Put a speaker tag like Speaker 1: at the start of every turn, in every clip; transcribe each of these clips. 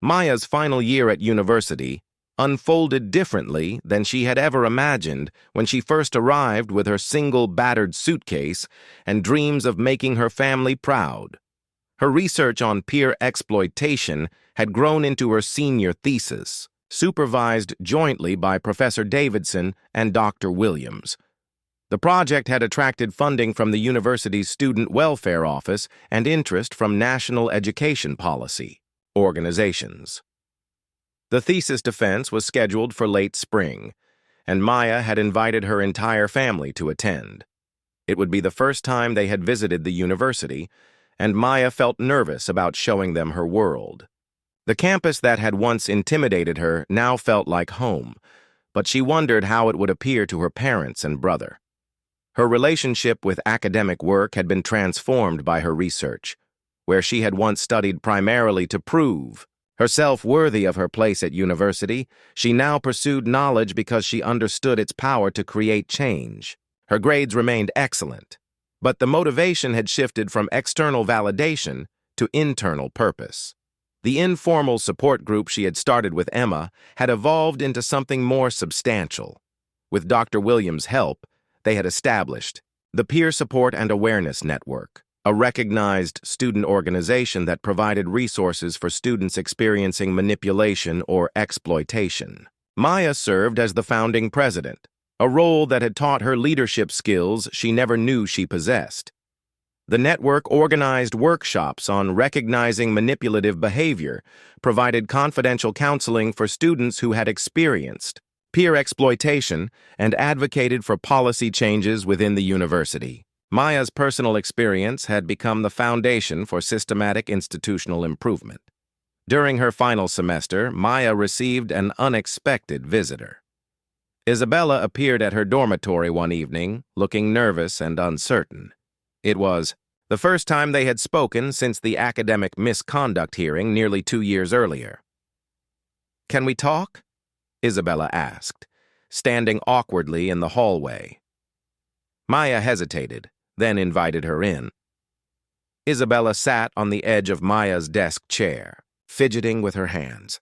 Speaker 1: Maya's final year at university unfolded differently than she had ever imagined when she first arrived with her single battered suitcase and dreams of making her family proud. Her research on peer exploitation had grown into her senior thesis, supervised jointly by Professor Davidson and Dr. Williams. The project had attracted funding from the university's Student Welfare Office and interest from national education policy organizations. The thesis defense was scheduled for late spring, and Maya had invited her entire family to attend. It would be the first time they had visited the university, and Maya felt nervous about showing them her world. The campus that had once intimidated her now felt like home, but she wondered how it would appear to her parents and brother. Her relationship with academic work had been transformed by her research, where she had once studied primarily to prove herself worthy of her place at university. She now pursued knowledge because she understood its power to create change. Her grades remained excellent, but the motivation had shifted from external validation to internal purpose. The informal support group she had started with Emma had evolved into something more substantial. With Dr. Williams' help, they had established the Peer Support and Awareness Network, a recognized student organization that provided resources for students experiencing manipulation or exploitation. Maya served as the founding president, a role that had taught her leadership skills she never knew she possessed. The network organized workshops on recognizing manipulative behavior, provided confidential counseling for students who had experienced peer exploitation, and advocated for policy changes within the university. Maya's personal experience had become the foundation for systematic institutional improvement. During her final semester, Maya received an unexpected visitor. Isabella appeared at her dormitory one evening, looking nervous and uncertain. It was the first time they had spoken since the academic misconduct hearing nearly 2 years earlier. "Can we talk?" Isabella asked, standing awkwardly in the hallway. Maya hesitated, then invited her in. Isabella sat on the edge of Maya's desk chair, fidgeting with her hands.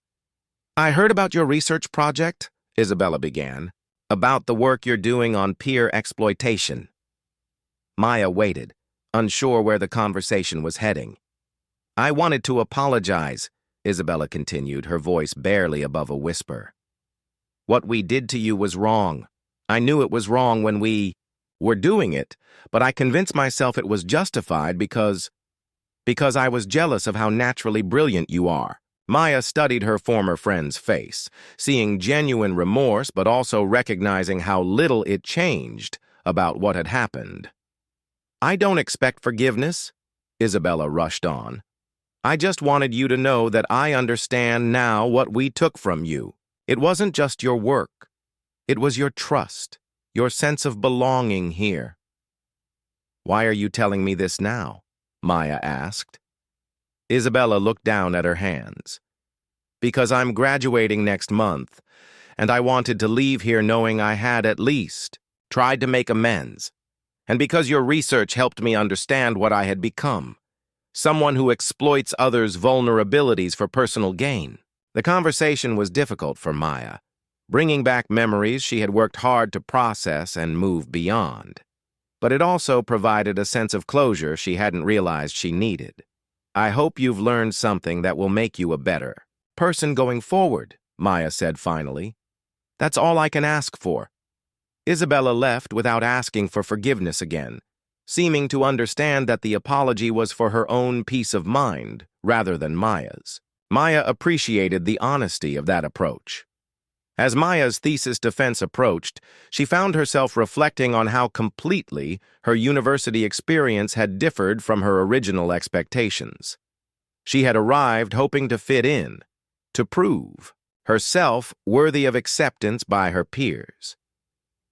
Speaker 1: "I heard about your research project," Isabella began, "about the work you're doing on peer exploitation." Maya waited, unsure where the conversation was heading. "I wanted to apologize," Isabella continued, her voice barely above a whisper. "What we did to you was wrong. I knew it was wrong when we were doing it, but I convinced myself it was justified because I was jealous of how naturally brilliant you are." Maya studied her former friend's face, seeing genuine remorse but also recognizing how little it changed about what had happened. "I don't expect forgiveness," Isabella rushed on. "I just wanted you to know that I understand now what we took from you. It wasn't just your work. It was your trust, your sense of belonging here." "Why are you telling me this now?" Maya asked. Isabella looked down at her hands. "Because I'm graduating next month, and I wanted to leave here knowing I had at least tried to make amends. And because your research helped me understand what I had become, someone who exploits others' vulnerabilities for personal gain." The conversation was difficult for Maya, bringing back memories she had worked hard to process and move beyond. But it also provided a sense of closure she hadn't realized she needed. "I hope you've learned something that will make you a better person going forward," Maya said finally. "That's all I can ask for." Isabella left without asking for forgiveness again, seeming to understand that the apology was for her own peace of mind rather than Maya's. Maya appreciated the honesty of that approach. As Maya's thesis defense approached, she found herself reflecting on how completely her university experience had differed from her original expectations. She had arrived hoping to fit in, to prove herself worthy of acceptance by her peers.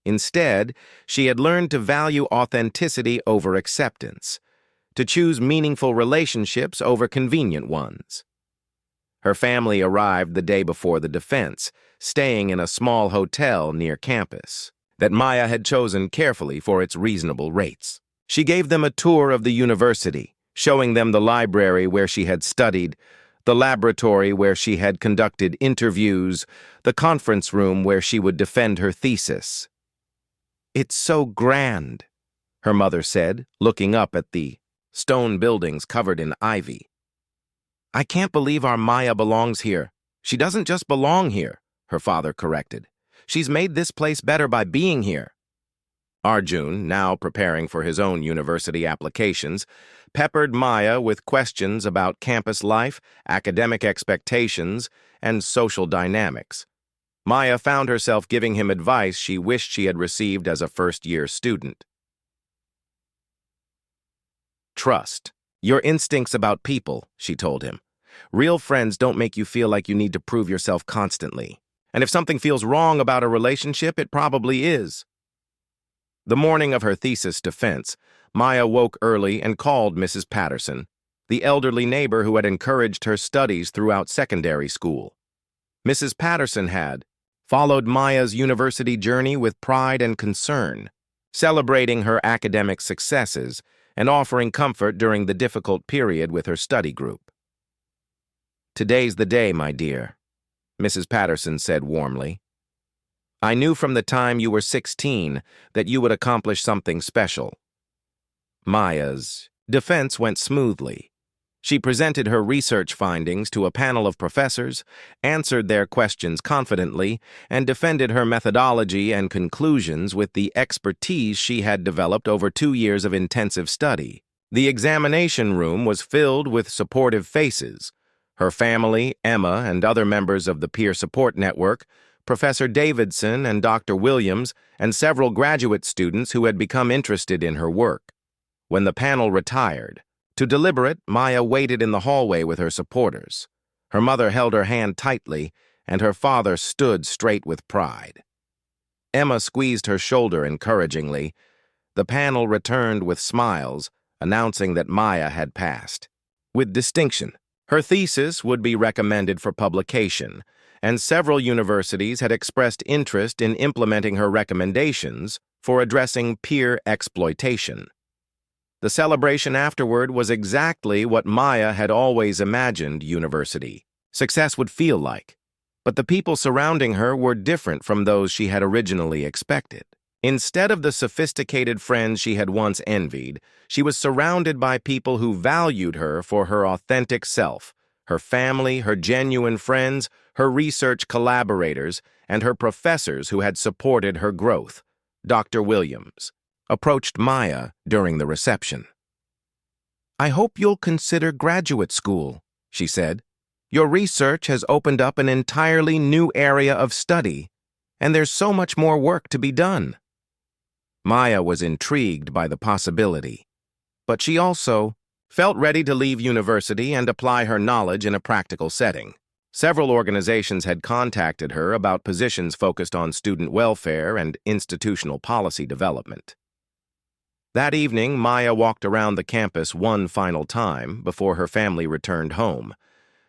Speaker 1: Instead, she had learned to value authenticity over acceptance, to choose meaningful relationships over convenient ones. Her family arrived the day before the defense, staying in a small hotel near campus that Maya had chosen carefully for its reasonable rates. She gave them a tour of the university, showing them the library where she had studied, The laboratory where she had conducted interviews, the conference room where she would defend her thesis. "It's so grand," her mother said, looking up at the stone buildings covered in ivy. "I can't believe our Maya belongs here. She doesn't just belong here," her father corrected. "She's made this place better by being here." Arjun, now preparing for his own university applications, peppered Maya with questions about campus life, academic expectations, and social dynamics. Maya found herself giving him advice she wished she had received as a first-year student. "Trust your instincts about people," she told him. "Real friends don't make you feel like you need to prove yourself constantly. And if something feels wrong about a relationship, it probably is." The morning of her thesis defense, Maya woke early and called Mrs. Patterson, the elderly neighbor who had encouraged her studies throughout secondary school. Mrs. Patterson had followed Maya's university journey with pride and concern, celebrating her academic successes and offering comfort during the difficult period with her study group. "Today's the day, my dear," Mrs. Patterson said warmly. "I knew from the time you were 16 that you would accomplish something special." Maya's defense went smoothly. She presented her research findings to a panel of professors, answered their questions confidently, and defended her methodology and conclusions with the expertise she had developed over 2 years of intensive study. The examination room was filled with supportive faces. Her family, Emma, and other members of the peer support network, Professor Davidson and Dr. Williams, and several graduate students who had become interested in her work. When the panel retired, to deliberate, Maya waited in the hallway with her supporters. Her mother held her hand tightly, and her father stood straight with pride. Emma squeezed her shoulder encouragingly. The panel returned with smiles, announcing that Maya had passed with distinction. Her thesis would be recommended for publication, and several universities had expressed interest in implementing her recommendations for addressing peer exploitation. The celebration afterward was exactly what Maya had always imagined university success would feel like, but the people surrounding her were different from those she had originally expected. Instead of the sophisticated friends she had once envied, she was surrounded by people who valued her for her authentic self, her family, her genuine friends, her research collaborators, and her professors who had supported her growth. Dr. Williams approached Maya during the reception. "I hope you'll consider graduate school," she said. "Your research has opened up an entirely new area of study, and there's so much more work to be done." Maya was intrigued by the possibility, but she also felt ready to leave university and apply her knowledge in a practical setting. Several organizations had contacted her about positions focused on student welfare and institutional policy development. That evening, Maya walked around the campus one final time before her family returned home.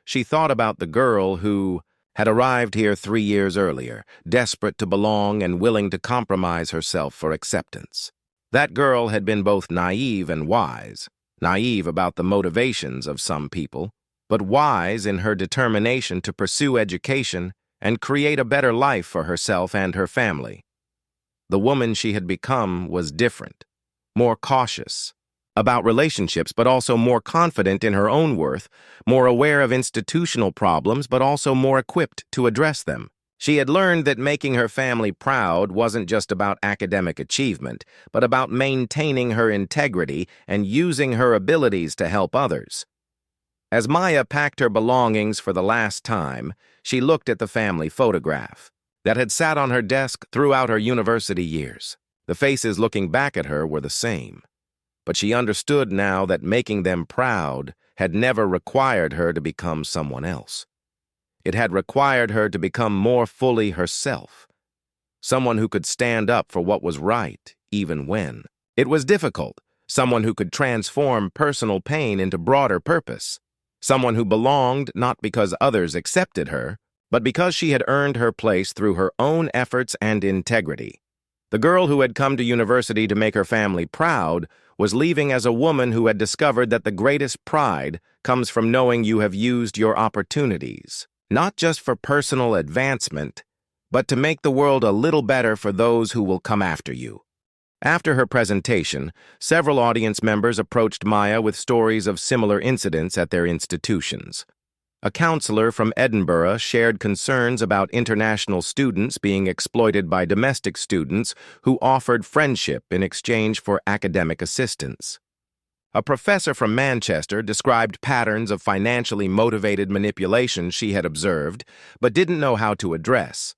Speaker 1: She thought about the girl who had arrived here 3 years earlier, desperate to belong and willing to compromise herself for acceptance. That girl had been both naive and wise. Naive about the motivations of some people, but wise in her determination to pursue education and create a better life for herself and her family. The woman she had become was different, more cautious about relationships, but also more confident in her own worth, more aware of institutional problems, but also more equipped to address them. She had learned that making her family proud wasn't just about academic achievement, but about maintaining her integrity and using her abilities to help others. As Maya packed her belongings for the last time, she looked at the family photograph that had sat on her desk throughout her university years. The faces looking back at her were the same, but she understood now that making them proud had never required her to become someone else. It had required her to become more fully herself, someone who could stand up for what was right, even when it was difficult, someone who could transform personal pain into broader purpose, someone who belonged not because others accepted her, but because she had earned her place through her own efforts and integrity. The girl who had come to university to make her family proud was leaving as a woman who had discovered that the greatest pride comes from knowing you have used your opportunities, not just for personal advancement, but to make the world a little better for those who will come after you. After her presentation, several audience members approached Maya with stories of similar incidents at their institutions. A counselor from Edinburgh shared concerns about international students being exploited by domestic students who offered friendship in exchange for academic assistance. A professor from Manchester described patterns of financially motivated manipulation she had observed, but didn't know how to address.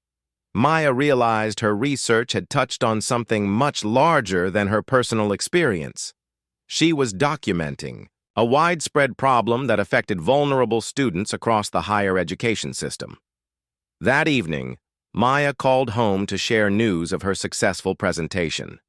Speaker 1: Maya realized her research had touched on something much larger than her personal experience. She was documenting a widespread problem that affected vulnerable students across the higher education system. That evening, Maya called home to share news of her successful presentation.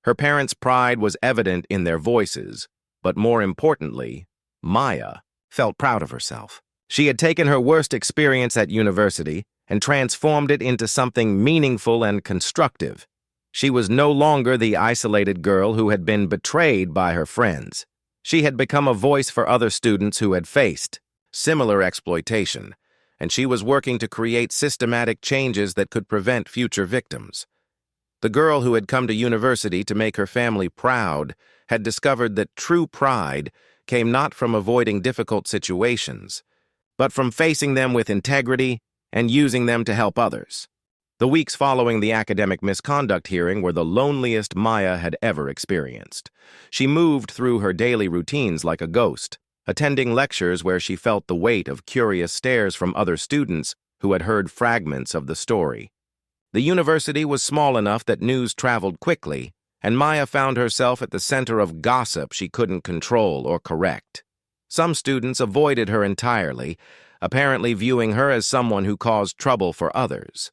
Speaker 1: Her parents' pride was evident in their voices, but more importantly, Maya felt proud of herself. She had taken her worst experience at university and transformed it into something meaningful and constructive. She was no longer the isolated girl who had been betrayed by her friends. She had become a voice for other students who had faced similar exploitation, and she was working to create systematic changes that could prevent future victims. The girl who had come to university to make her family proud had discovered that true pride came not from avoiding difficult situations, but from facing them with integrity and using them to help others. The weeks following the academic misconduct hearing were the loneliest Maya had ever experienced. She moved through her daily routines like a ghost, attending lectures where she felt the weight of curious stares from other students who had heard fragments of the story. The university was small enough that news traveled quickly, and Maya found herself at the center of gossip she couldn't control or correct. Some students avoided her entirely, apparently viewing her as someone who caused trouble for others.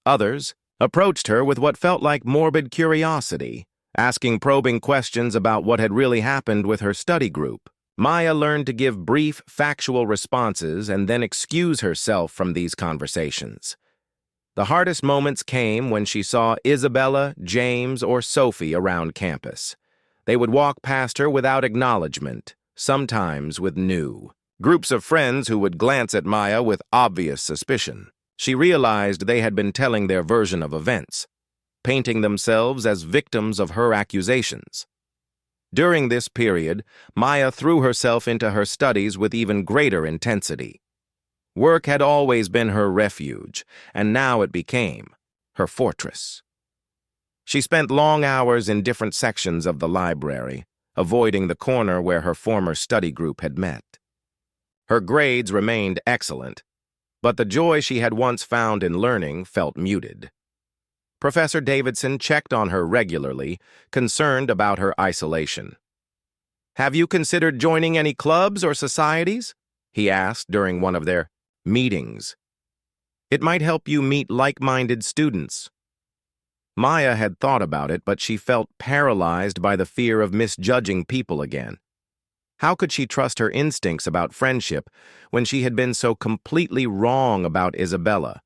Speaker 1: Others approached her with what felt like morbid curiosity, asking probing questions about what had really happened with her study group. Maya learned to give brief, factual responses and then excuse herself from these conversations. The hardest moments came when she saw Isabella, James, or Sophie around campus. They would walk past her without acknowledgement, sometimes with new groups of friends who would glance at Maya with obvious suspicion. She realized they had been telling their version of events, painting themselves as victims of her accusations. During this period, Maya threw herself into her studies with even greater intensity. Work had always been her refuge, and now it became her fortress. She spent long hours in different sections of the library, avoiding the corner where her former study group had met. Her grades remained excellent, but the joy she had once found in learning felt muted. Professor Davidson checked on her regularly, concerned about her isolation. "Have you considered joining any clubs or societies?" he asked during one of their meetings. "It might help you meet like-minded students." Maya had thought about it, but she felt paralyzed by the fear of misjudging people again. How could she trust her instincts about friendship when she had been so completely wrong about Isabella?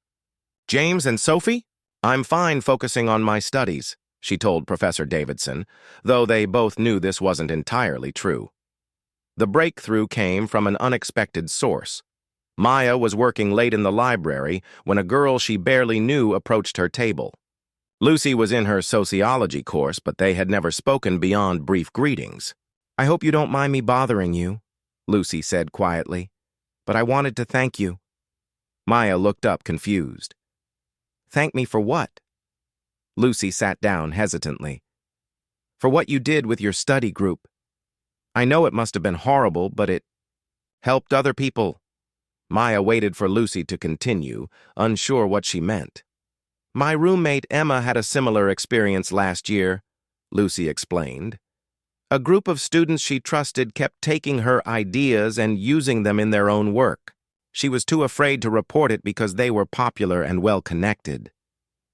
Speaker 1: "James and Sophie? I'm fine focusing on my studies," she told Professor Davidson, though they both knew this wasn't entirely true. The breakthrough came from an unexpected source. Maya was working late in the library when a girl she barely knew approached her table. Lucy was in her sociology course, but they had never spoken beyond brief greetings. "I hope you don't mind me bothering you," Lucy said quietly, "but I wanted to thank you." Maya looked up confused. "Thank me for what?" Lucy sat down hesitantly. "For what you did with your study group. I know it must have been horrible, but it helped other people." Maya waited for Lucy to continue, unsure what she meant. "My roommate Emma had a similar experience last year," Lucy explained. "A group of students she trusted kept taking her ideas and using them in their own work. She was too afraid to report it because they were popular and well-connected.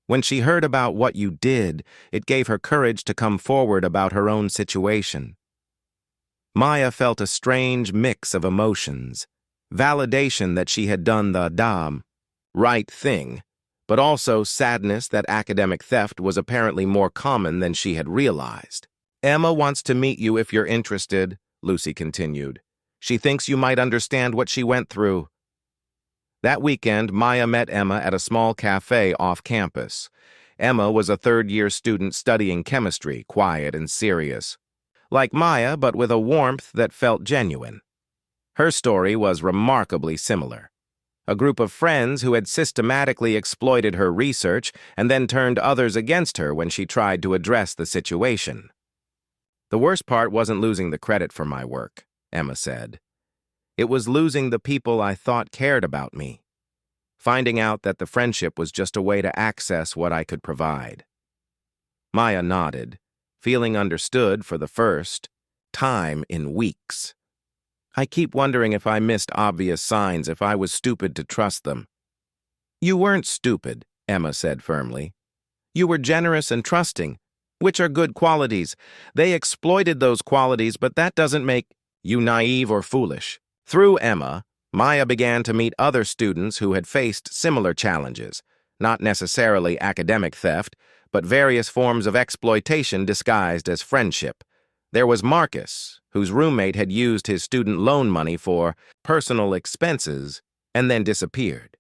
Speaker 1: When she heard about what you did, it gave her courage to come forward about her own situation." Maya felt a strange mix of emotions. Validation that she had done the right thing, but also sadness that academic theft was apparently more common than she had realized. "Emma wants to meet you if you're interested," Lucy continued. "She thinks you might understand what she went through." That weekend, Maya met Emma at a small cafe off campus. Emma was a third-year student studying chemistry, quiet and serious. Like Maya, but with a warmth that felt genuine. Her story was remarkably similar. A group of friends who had systematically exploited her research and then turned others against her when she tried to address the situation. "The worst part wasn't losing the credit for my work," Emma said. "It was losing the people I thought cared about me. Finding out that the friendship was just a way to access what I could provide." Maya nodded, feeling understood for the first time in weeks. "I keep wondering if I missed obvious signs, if I was stupid to trust them." "You weren't stupid," Emma said firmly. "You were generous and trusting, which are good qualities. They exploited those qualities, but that doesn't make you naive or foolish." Through Emma, Maya began to meet other students who had faced similar challenges, not necessarily academic theft, but various forms of exploitation disguised as friendship. There was Marcus, whose roommate had used his student loan money for personal expenses and then disappeared.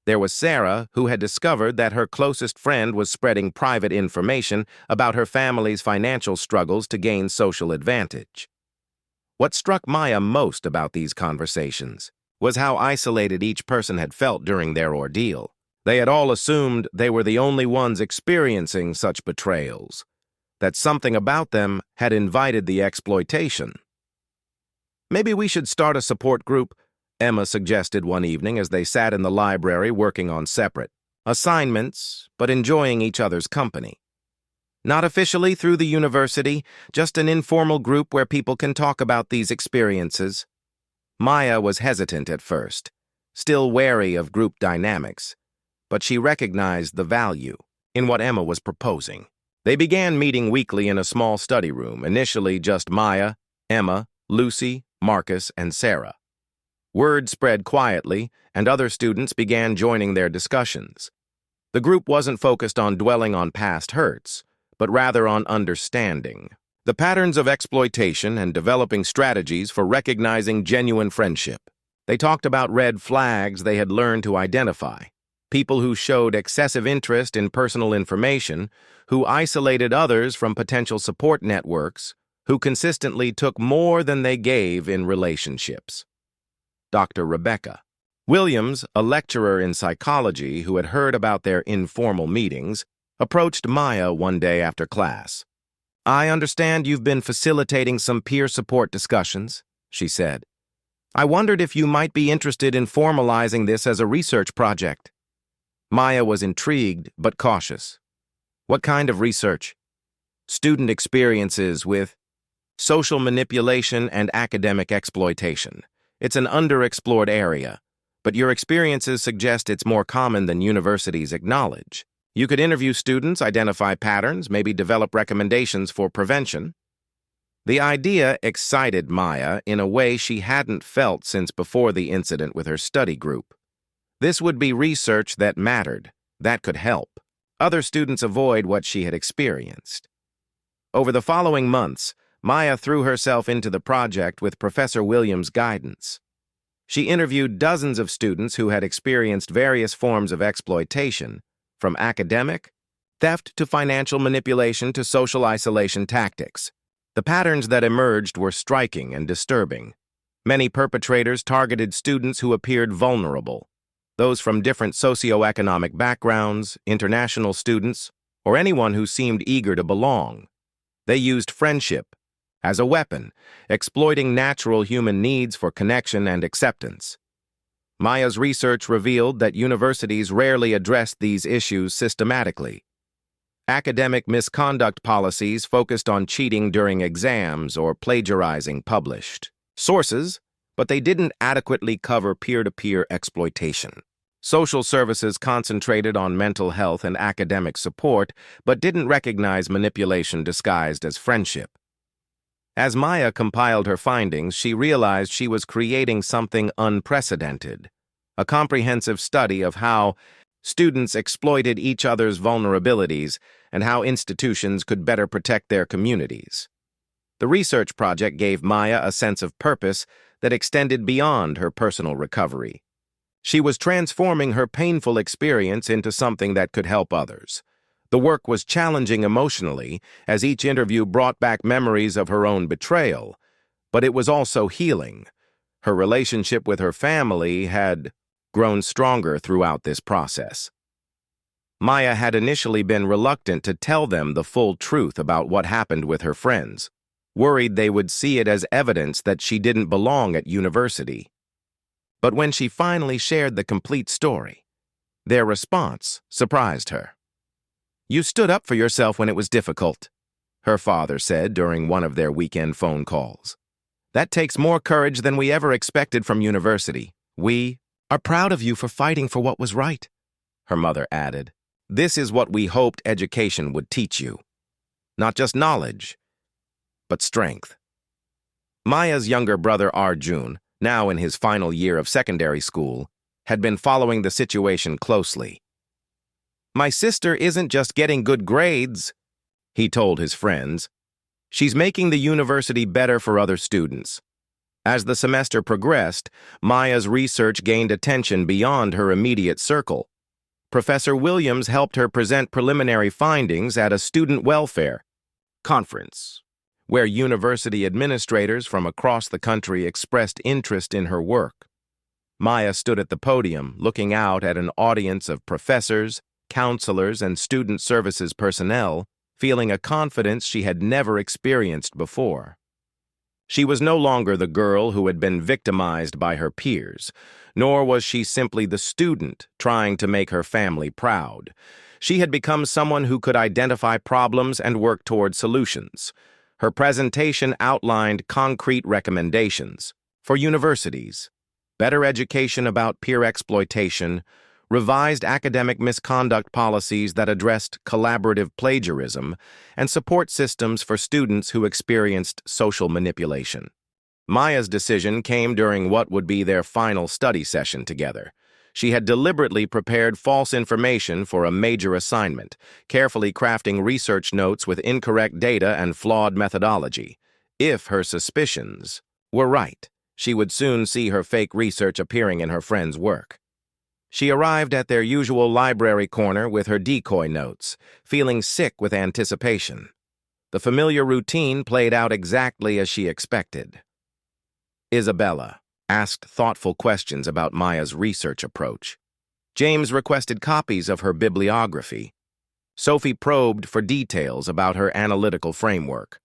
Speaker 1: There was Sarah, who had discovered that her closest friend was spreading private information about her family's financial struggles to gain social advantage. What struck Maya most about these conversations was how isolated each person had felt during their ordeal. They had all assumed they were the only ones experiencing such betrayals, that something about them had invited the exploitation. "Maybe we should start a support group," Emma suggested one evening as they sat in the library working on separate assignments, but enjoying each other's company. "Not officially through the university, just an informal group where people can talk about these experiences." Maya was hesitant at first, still wary of group dynamics, but she recognized the value in what Emma was proposing. They began meeting weekly in a small study room, initially just Maya, Emma, Lucy, Marcus, and Sarah. Word spread quietly, and other students began joining their discussions. The group wasn't focused on dwelling on past hurts, but rather on understanding the patterns of exploitation and developing strategies for recognizing genuine friendship. They talked about red flags they had learned to identify, people who showed excessive interest in personal information, who isolated others from potential support networks, who consistently took more than they gave in relationships. Dr. Rebecca Williams, a lecturer in psychology who had heard about their informal meetings, approached Maya one day after class. "I understand you've been facilitating some peer support discussions," she said. "I wondered if you might be interested in formalizing this as a research project." Maya was intrigued but cautious. "What kind of research?" "Student experiences with social manipulation and academic exploitation. It's an underexplored area, but your experiences suggest it's more common than universities acknowledge. You could interview students, identify patterns, maybe develop recommendations for prevention." The idea excited Maya in a way she hadn't felt since before the incident with her study group. This would be research that mattered, that could help other students avoid what she had experienced. Over the following months, Maya threw herself into the project with Professor Williams' guidance. She interviewed dozens of students who had experienced various forms of exploitation, from academic theft to financial manipulation to social isolation tactics. The patterns that emerged were striking and disturbing. Many perpetrators targeted students who appeared vulnerable, those from different socioeconomic backgrounds, international students, or anyone who seemed eager to belong. They used friendship as a weapon, exploiting natural human needs for connection and acceptance. Maya's research revealed that universities rarely addressed these issues systematically. Academic misconduct policies focused on cheating during exams or plagiarizing published sources, but they didn't adequately cover peer-to-peer exploitation. Social services concentrated on mental health and academic support, but didn't recognize manipulation disguised as friendship. As Maya compiled her findings, she realized she was creating something unprecedented, a comprehensive study of how Students exploited each other's vulnerabilities and how institutions could better protect their communities. The research project gave Maya a sense of purpose that extended beyond her personal recovery. She was transforming her painful experience into something that could help others. The work was challenging emotionally, as each interview brought back memories of her own betrayal, but it was also healing. Her relationship with her family had grown stronger throughout this process. Maya had initially been reluctant to tell them the full truth about what happened with her friends, worried they would see it as evidence that she didn't belong at university. But when she finally shared the complete story, their response surprised her. "You stood up for yourself when it was difficult," her father said during one of their weekend phone calls. "That takes more courage than we ever expected from university. We are proud of you for fighting for what was right," her mother added. "This is what we hoped education would teach you. Not just knowledge, but strength." Maya's younger brother Arjun, now in his final year of secondary school, had been following the situation closely. "My sister isn't just getting good grades," he told his friends. "She's making the university better for other students." As the semester progressed, Maya's research gained attention beyond her immediate circle. Professor Williams helped her present preliminary findings at a student welfare conference, where university administrators from across the country expressed interest in her work. Maya stood at the podium, looking out at an audience of professors, counselors, and student services personnel, feeling a confidence she had never experienced before. She was no longer the girl who had been victimized by her peers, nor was she simply the student trying to make her family proud. She had become someone who could identify problems and work toward solutions. Her presentation outlined concrete recommendations for universities: better education about peer exploitation, revised academic misconduct policies that addressed collaborative plagiarism, and support systems for students who experienced social manipulation. Maya's decision came during what would be their final study session together. She had deliberately prepared false information for a major assignment, carefully crafting research notes with incorrect data and flawed methodology. If her suspicions were right, she would soon see her fake research appearing in her friend's work. She arrived at their usual library corner with her decoy notes, feeling sick with anticipation. The familiar routine played out exactly as she expected. Isabella asked thoughtful questions about Maya's research approach. James requested copies of her bibliography. Sophie probed for details about her analytical framework.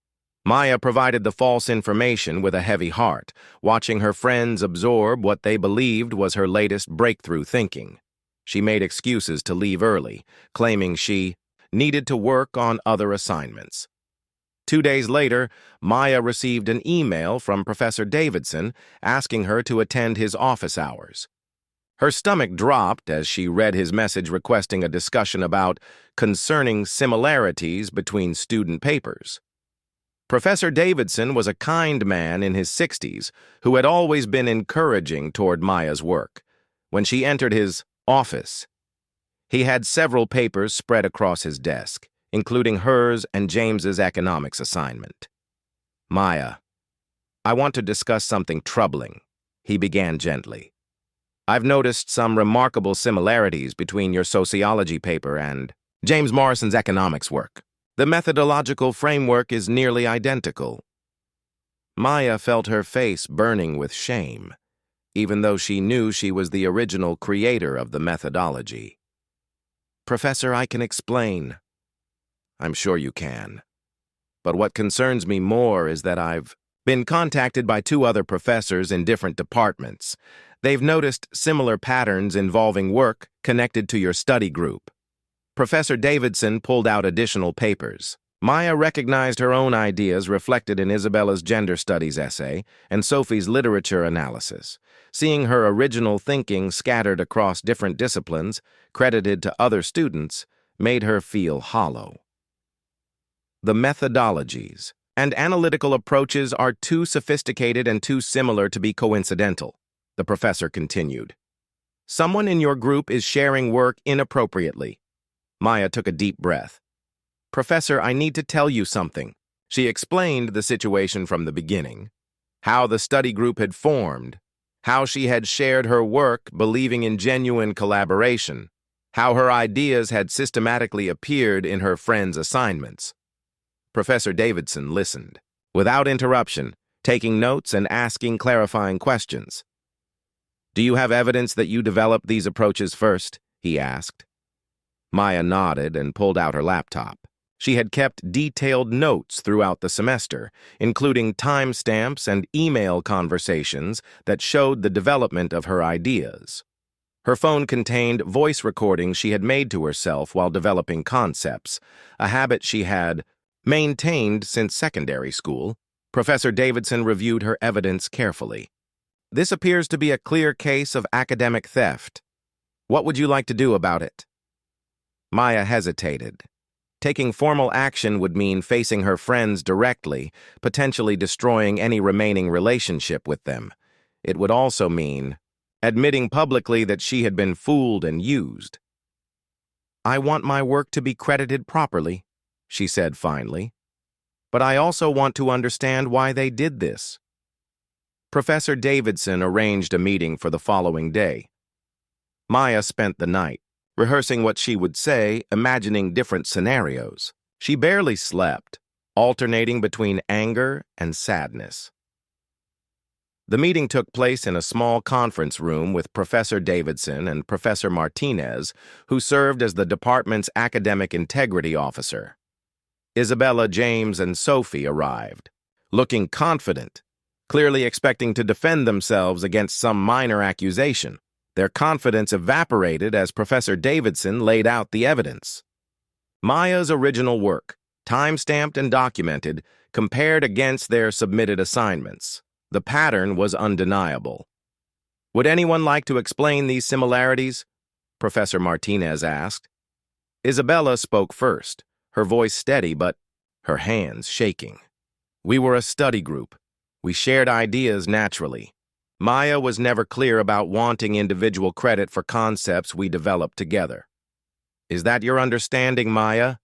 Speaker 1: Maya provided the false information with a heavy heart, watching her friends absorb what they believed was her latest breakthrough thinking. She made excuses to leave early, claiming she needed to work on other assignments. 2 days later, Maya received an email from Professor Davidson asking her to attend his office hours. Her stomach dropped as she read his message requesting a discussion about concerning similarities between student papers. Professor Davidson was a kind man in his 60s who had always been encouraging toward Maya's work. When she entered his office, he had several papers spread across his desk, including hers and James's economics assignment. "Maya, I want to discuss something troubling," he began gently. "I've noticed some remarkable similarities between your sociology paper and James Morrison's economics work. The methodological framework is nearly identical." Maya felt her face burning with shame, even though she knew she was the original creator of the methodology. "Professor, I can explain." "I'm sure you can. But what concerns me more is that I've been contacted by 2 other professors in different departments. They've noticed similar patterns involving work connected to your study group." Professor Davidson pulled out additional papers. Maya recognized her own ideas reflected in Isabella's gender studies essay and Sophie's literature analysis. Seeing her original thinking scattered across different disciplines, credited to other students, made her feel hollow. "The methodologies and analytical approaches are too sophisticated and too similar to be coincidental," the professor continued. Someone in your group is sharing work inappropriately. Maya took a deep breath. Professor, I need to tell you something. She explained the situation from the beginning, how the study group had formed, how she had shared her work believing in genuine collaboration, how her ideas had systematically appeared in her friends' assignments. Professor Davidson listened, without interruption, taking notes and asking clarifying questions. Do you have evidence that you developed these approaches first? He asked. Maya nodded and pulled out her laptop. She had kept detailed notes throughout the semester, including timestamps and email conversations that showed the development of her ideas. Her phone contained voice recordings she had made to herself while developing concepts, a habit she had maintained since secondary school. Professor Davidson reviewed her evidence carefully. This appears to be a clear case of academic theft. What would you like to do about it? Maya hesitated. Taking formal action would mean facing her friends directly, potentially destroying any remaining relationship with them. It would also mean admitting publicly that she had been fooled and used. I want my work to be credited properly, she said finally. But I also want to understand why they did this. Professor Davidson arranged a meeting for the following day. Maya spent the night, rehearsing what she would say, imagining different scenarios. She barely slept, alternating between anger and sadness. The meeting took place in a small conference room with Professor Davidson and Professor Martinez, who served as the department's academic integrity officer. Isabella, James, and Sophie arrived, looking confident, clearly expecting to defend themselves against some minor accusation. Their confidence evaporated as Professor Davidson laid out the evidence. Maya's original work, time-stamped and documented, compared against their submitted assignments. The pattern was undeniable. Would anyone like to explain these similarities? Professor Martinez asked. Isabella spoke first, her voice steady but her hands shaking. We were a study group. We shared ideas naturally. Maya was never clear about wanting individual credit for concepts we developed together. Is that your understanding, Maya?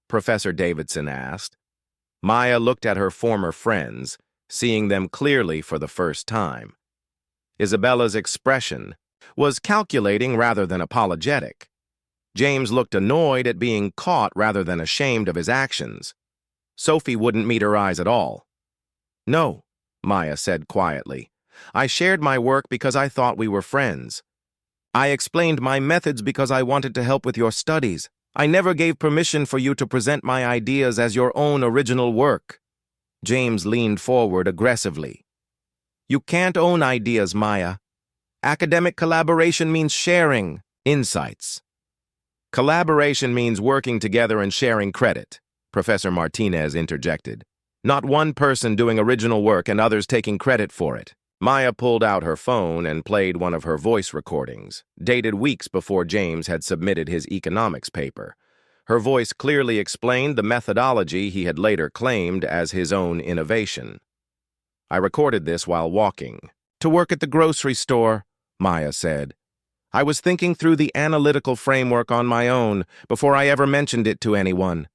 Speaker 1: Professor Davidson asked. Maya looked at her former friends, seeing them clearly for the first time. Isabella's expression was calculating rather than apologetic. James looked annoyed at being caught rather than ashamed of his actions. Sophie wouldn't meet her eyes at all. No, Maya said quietly. I shared my work because I thought we were friends. I explained my methods because I wanted to help with your studies. I never gave permission for you to present my ideas as your own original work. James leaned forward aggressively. You can't own ideas, Maya. Academic collaboration means sharing insights. Collaboration means working together and sharing credit, Professor Martinez interjected. Not one person doing original work and others taking credit for it. Maya pulled out her phone and played one of her voice recordings, dated weeks before James had submitted his economics paper. Her voice clearly explained the methodology he had later claimed as his own innovation. I recorded this while walking. To work at the grocery store, Maya said. I was thinking through the analytical framework on my own before I ever mentioned it to anyone.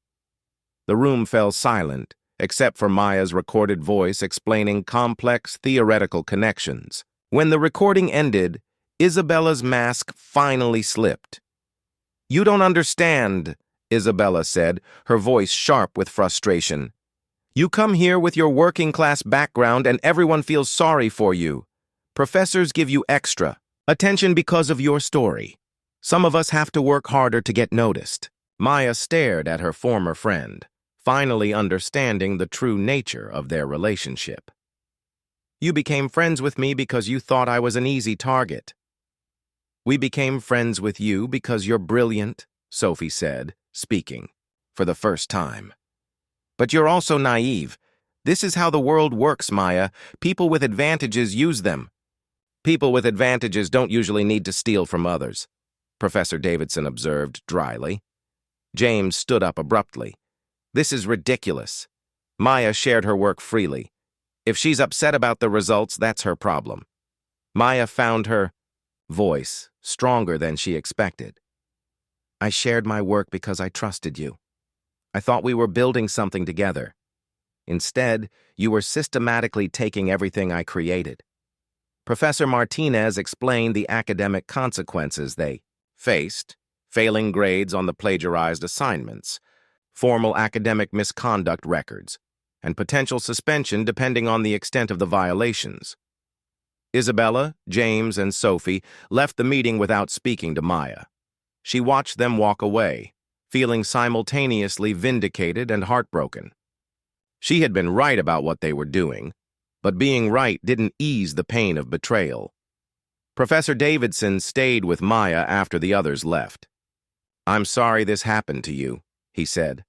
Speaker 1: The room fell silent, except for Maya's recorded voice explaining complex theoretical connections. When the recording ended, Isabella's mask finally slipped. You don't understand, Isabella said, her voice sharp with frustration. You come here with your working-class background and everyone feels sorry for you. Professors give you extra attention because of your story. Some of us have to work harder to get noticed. Maya stared at her former friend, finally understanding the true nature of their relationship. You became friends with me because you thought I was an easy target. We became friends with you because you're brilliant, Sophie said, speaking, for the first time. But you're also naive. This is how the world works, Maya. People with advantages use them. People with advantages don't usually need to steal from others, Professor Davidson observed dryly. James stood up abruptly. This is ridiculous. Maya shared her work freely. If she's upset about the results, that's her problem. Maya found her voice stronger than she expected. I shared my work because I trusted you. I thought we were building something together. Instead, you were systematically taking everything I created. Professor Martinez explained the academic consequences they faced: failing grades on the plagiarized assignments, formal academic misconduct records, and potential suspension depending on the extent of the violations. Isabella, James, and Sophie left the meeting without speaking to Maya. She watched them walk away, feeling simultaneously vindicated and heartbroken. She had been right about what they were doing, but being right didn't ease the pain of betrayal. Professor Davidson stayed with Maya after the others left. "I'm sorry this happened to you," he said.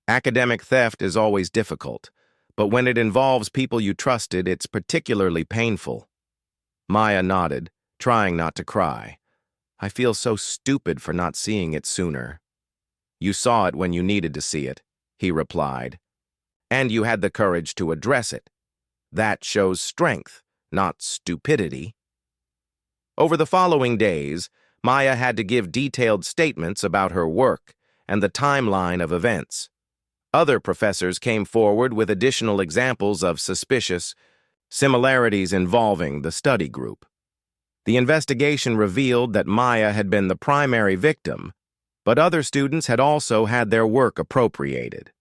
Speaker 1: "Academic theft is always difficult, but when it involves people you trusted, it's particularly painful." Maya nodded, trying not to cry. "I feel so stupid for not seeing it sooner." "You saw it when you needed to see it," he replied. "And you had the courage to address it. That shows strength, not stupidity." Over the following days, Maya had to give detailed statements about her work and the timeline of events. Other professors came forward with additional examples of suspicious similarities involving the study group. The investigation revealed that Maya had been the primary victim, but other students had also had their work appropriated.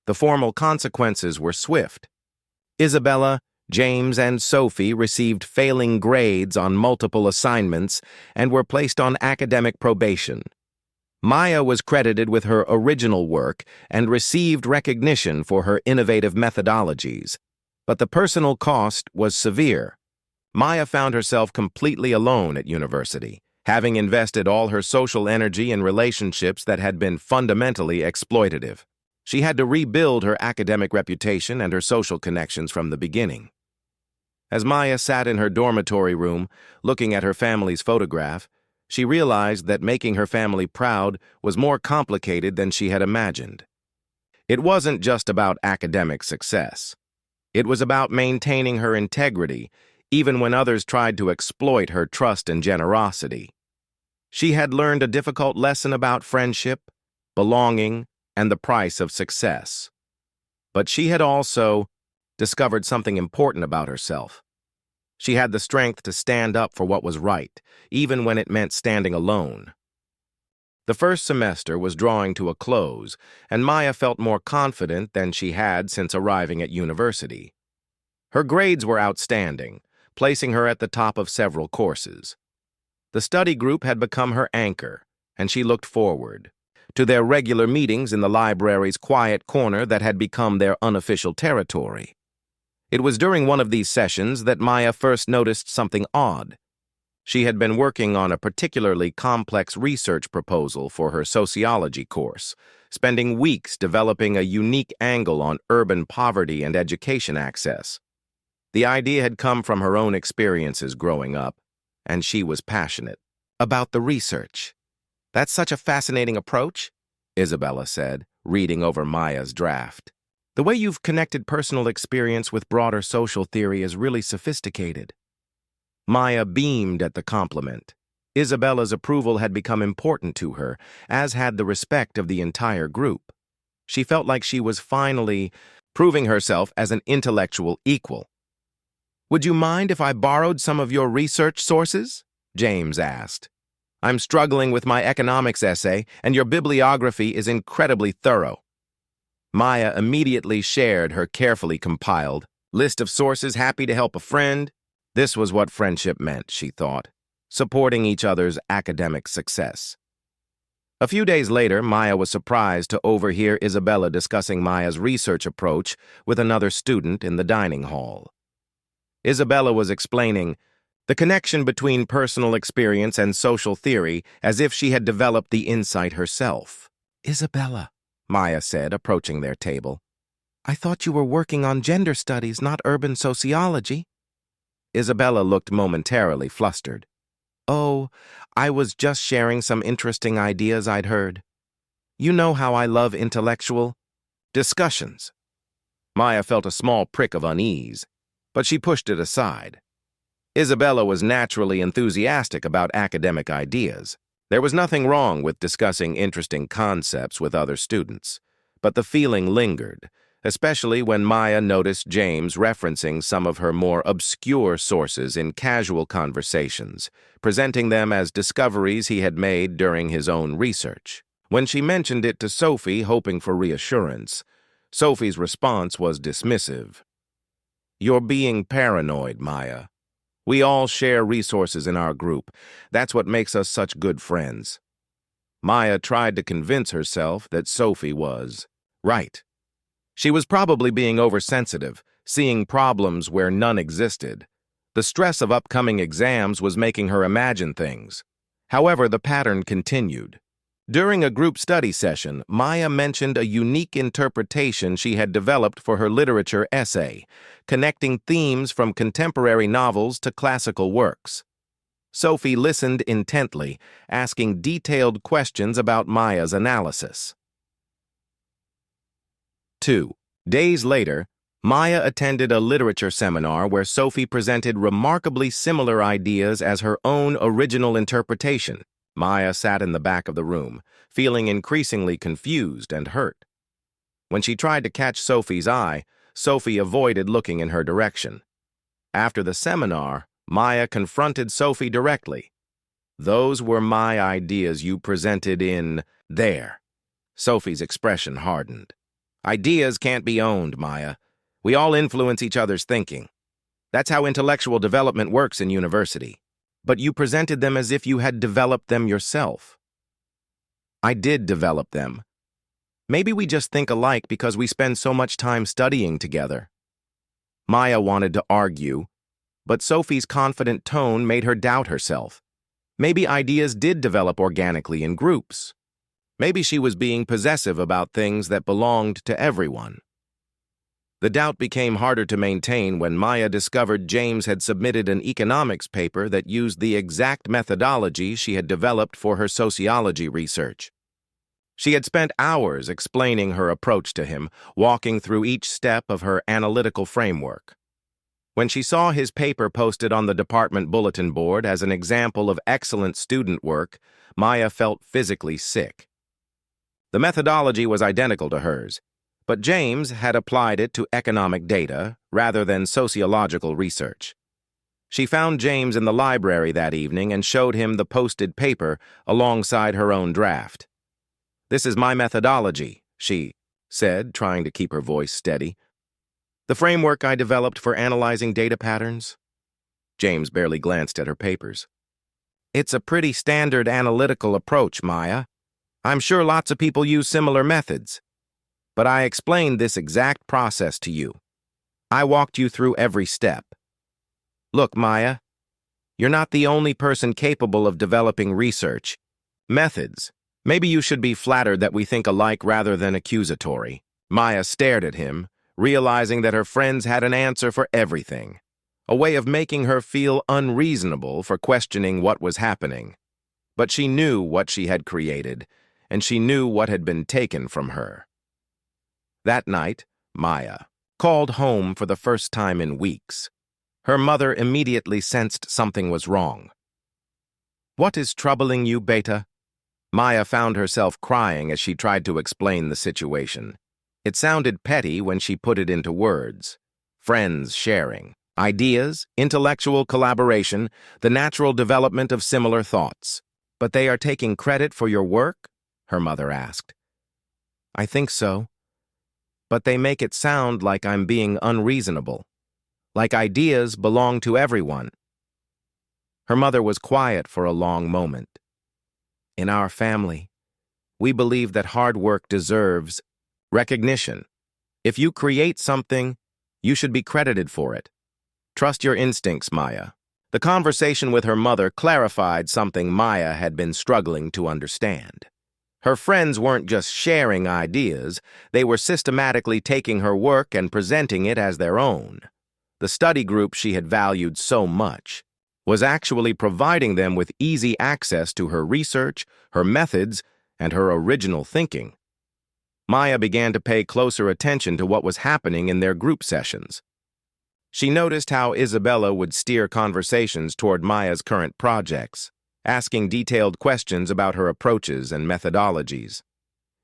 Speaker 1: The formal consequences were swift. Isabella, James, and Sophie received failing grades on multiple assignments and were placed on academic probation. Maya was credited with her original work and received recognition for her innovative methodologies, but the personal cost was severe. Maya found herself completely alone at university, having invested all her social energy in relationships that had been fundamentally exploitative. She had to rebuild her academic reputation and her social connections from the beginning. As Maya sat in her dormitory room, looking at her family's photograph, she realized that making her family proud was more complicated than she had imagined. It wasn't just about academic success. It was about maintaining her integrity, even when others tried to exploit her trust and generosity. She had learned a difficult lesson about friendship, belonging, and the price of success. But she had also discovered something important about herself. She had the strength to stand up for what was right, even when it meant standing alone. The first semester was drawing to a close, and Maya felt more confident than she had since arriving at university. Her grades were outstanding, placing her at the top of several courses. The study group had become her anchor, and she looked forward to their regular meetings in the library's quiet corner that had become their unofficial territory. It was during one of these sessions that Maya first noticed something odd. She had been working on a particularly complex research proposal for her sociology course, spending weeks developing a unique angle on urban poverty and education access. The idea had come from her own experiences growing up, and she was passionate about the research. "That's such a fascinating approach," Isabella said, reading over Maya's draft. "The way you've connected personal experience with broader social theory is really sophisticated." Maya beamed at the compliment. Isabella's approval had become important to her, as had the respect of the entire group. She felt like she was finally proving herself as an intellectual equal. "Would you mind if I borrowed some of your research sources?" James asked. "I'm struggling with my economics essay, and your bibliography is incredibly thorough." Maya immediately shared her carefully compiled list of sources, happy to help a friend. This was what friendship meant, she thought, supporting each other's academic success. A few days later, Maya was surprised to overhear Isabella discussing Maya's research approach with another student in the dining hall. Isabella was explaining the connection between personal experience and social theory as if she had developed the insight herself. "Isabella," Maya said, approaching their table, "I thought you were working on gender studies, not urban sociology." Isabella looked momentarily flustered. "Oh, I was just sharing some interesting ideas I'd heard. You know how I love intellectual discussions." Maya felt a small prick of unease, but she pushed it aside. Isabella was naturally enthusiastic about academic ideas. There was nothing wrong with discussing interesting concepts with other students, but the feeling lingered, especially when Maya noticed James referencing some of her more obscure sources in casual conversations, presenting them as discoveries he had made during his own research. When she mentioned it to Sophie, hoping for reassurance, Sophie's response was dismissive. "You're being paranoid, Maya. We all share resources in our group. That's what makes us such good friends." Maya tried to convince herself that Sophie was right. She was probably being oversensitive, seeing problems where none existed. The stress of upcoming exams was making her imagine things. However, the pattern continued. During a group study session, Maya mentioned a unique interpretation she had developed for her literature essay, connecting themes from contemporary novels to classical works. Sophie listened intently, asking detailed questions about Maya's analysis. 2 days later, Maya attended a literature seminar where Sophie presented remarkably similar ideas as her own original interpretation. Maya sat in the back of the room, feeling increasingly confused and hurt. When she tried to catch Sophie's eye, Sophie avoided looking in her direction. After the seminar, Maya confronted Sophie directly. "Those were my ideas you presented in there." Sophie's expression hardened. "Ideas can't be owned, Maya. We all influence each other's thinking. That's how intellectual development works in university. But you presented them as if you had developed them yourself." "I did develop them. Maybe we just think alike because we spend so much time studying together." Maya wanted to argue, but Sophie's confident tone made her doubt herself. Maybe ideas did develop organically in groups. Maybe she was being possessive about things that belonged to everyone. The doubt became harder to maintain when Maya discovered James had submitted an economics paper that used the exact methodology she had developed for her sociology research. She had spent hours explaining her approach to him, walking through each step of her analytical framework. When she saw his paper posted on the department bulletin board as an example of excellent student work, Maya felt physically sick. The methodology was identical to hers, but James had applied it to economic data rather than sociological research. She found James in the library that evening and showed him the posted paper alongside her own draft. "This is my methodology," she said, trying to keep her voice steady. "The framework I developed for analyzing data patterns." James barely glanced at her papers. "It's a pretty standard analytical approach, Maya. I'm sure lots of people use similar methods. But I explained this exact process to you. I walked you through every step. Look, Maya, you're not the only person capable of developing research methods. Maybe you should be flattered that we think alike rather than accusatory." Maya stared at him, realizing that her friends had an answer for everything, a way of making her feel unreasonable for questioning what was happening. But she knew what she had created, and she knew what had been taken from her. That night, Maya called home for the first time in weeks. Her mother immediately sensed something was wrong. "What is troubling you, Beta?" Maya found herself crying as she tried to explain the situation. It sounded petty when she put it into words. Friends sharing, ideas, intellectual collaboration, the natural development of similar thoughts. "But they are taking credit for your work?" her mother asked. "I think so. But they make it sound like I'm being unreasonable, like ideas belong to everyone." Her mother was quiet for a long moment. "In our family, we believe that hard work deserves recognition. If you create something, you should be credited for it. Trust your instincts, Maya." The conversation with her mother clarified something Maya had been struggling to understand. Her friends weren't just sharing ideas, they were systematically taking her work and presenting it as their own. The study group she had valued so much was actually providing them with easy access to her research, her methods, and her original thinking. Maya began to pay closer attention to what was happening in their group sessions. She noticed how Isabella would steer conversations toward Maya's current projects, asking detailed questions about her approaches and methodologies.